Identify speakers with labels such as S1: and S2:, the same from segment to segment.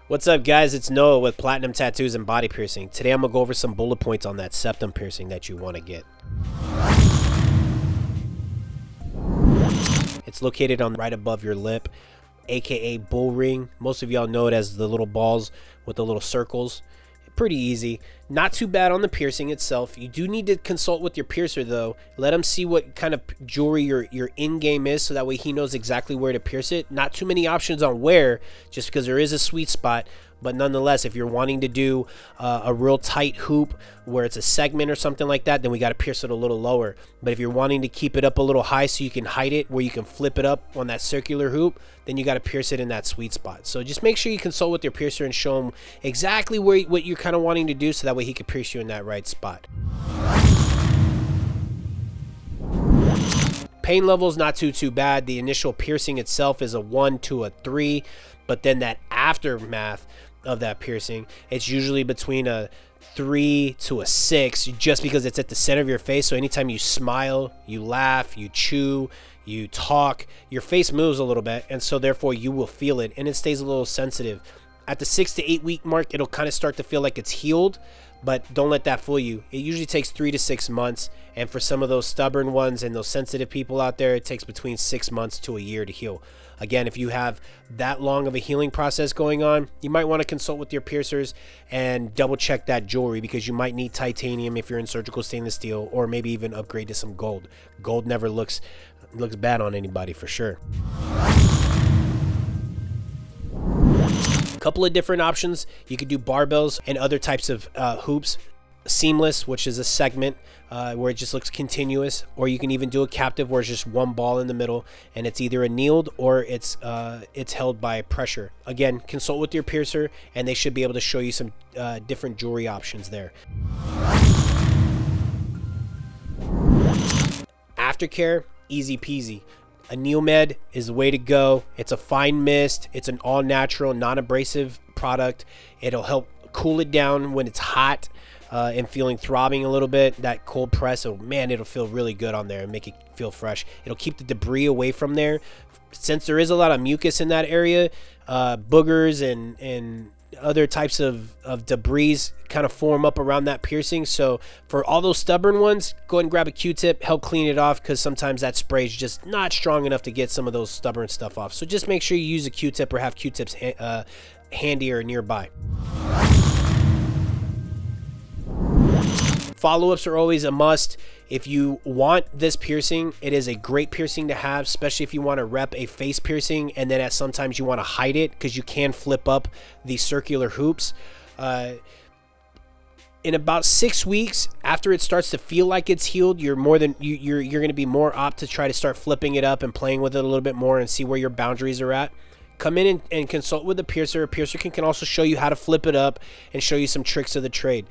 S1: What's up, guys? It's Noah with Platinum Tattoos and Body Piercing. Today I'm going to go over some bullet points on that septum piercing that you want to get. It's located on right above your lip, aka bull ring. Most of y'all know it as the little balls with the little circles. Pretty easy. Not too bad on the piercing itself. You do need to consult with your piercer though. Let him see what kind of jewelry your in-game is, so that way he knows exactly where to pierce it. Not too many options on where, just because there is a sweet spot. But nonetheless, if you're wanting to do a real tight hoop where it's a segment or something like that, then we got to pierce it a little lower. But if you're wanting to keep it up a little high so you can hide it, where you can flip it up on that circular hoop, then you got to pierce it in that sweet spot. So just make sure you consult with your piercer and show him exactly what you're kind of wanting to do, so that way he can pierce you in that right spot. Pain level is not too bad. The initial piercing itself is a 1 to a 3, but then that aftermath of that piercing, it's usually between a 3 to a 6, just because it's at the center of your face. So anytime you smile, you laugh, you chew, you talk, your face moves a little bit, and so therefore you will feel it, and it stays a little sensitive. At the 6 to 8 week mark, it'll kind of start to feel like it's healed, but don't let that fool you. It usually takes 3 to 6 months, and for some of those stubborn ones and those sensitive people out there, it takes between 6 months to a year to heal. Again, if you have that long of a healing process going on, you might want to consult with your piercers and double check that jewelry, because you might need titanium if you're in surgical stainless steel, or maybe even upgrade to some gold. Gold never looks bad on anybody, for sure. Couple of different options. You could do barbells and other types of hoops. Seamless, which is a segment where it just looks continuous, or you can even do a captive where it's just one ball in the middle and it's either annealed or it's held by pressure. Again, consult with your piercer and they should be able to show you some different jewelry options there. Aftercare, easy peasy. Anneal Med is the way to go. It's a fine mist. It's an all-natural, non-abrasive product. It'll help cool it down when it's hot and feeling throbbing a little bit. That cold press, oh man, it'll feel really good on there and make it feel fresh. It'll keep the debris away from there. Since there is a lot of mucus in that area, boogers and other types of debris kind of form up around that piercing. So for all those stubborn ones, go ahead and grab a Q-tip, help clean it off, because sometimes that spray is just not strong enough to get some of those stubborn stuff off. So just make sure you use a Q-tip or have Q-tips handy or nearby. Follow-ups are always a must. If you want this piercing, it is a great piercing to have, especially if you want to rep a face piercing and then sometimes you want to hide it, because you can flip up the circular hoops. In about 6 weeks after it starts to feel like it's healed, you're going to be more apt to try to start flipping it up and playing with it a little bit more and see where your boundaries are at. Come in and consult with a piercer. A piercer can also show you how to flip it up and show you some tricks of the trade.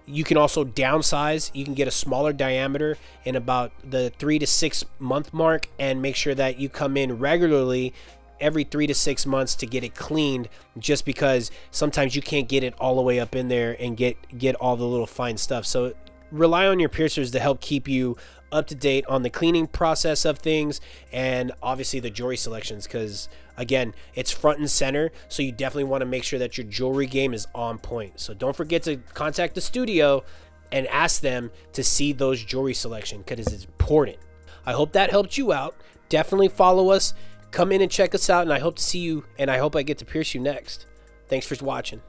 S1: You can also downsize. You can get a smaller diameter in about the 3 to 6 month mark, and make sure that you come in regularly every 3 to 6 months to get it cleaned, just because sometimes you can't get it all the way up in there and get all the little fine stuff. So rely on your piercers to help keep you up to date on the cleaning process of things, and obviously the jewelry selections, because again, it's front and center, so you definitely want to make sure that your jewelry game is on point. So don't forget to contact the studio and ask them to see those jewelry selection, because it's important. I hope that helped you out. Definitely follow us, come in and check us out, and I hope to see you, and I hope I get to pierce you next. Thanks for watching.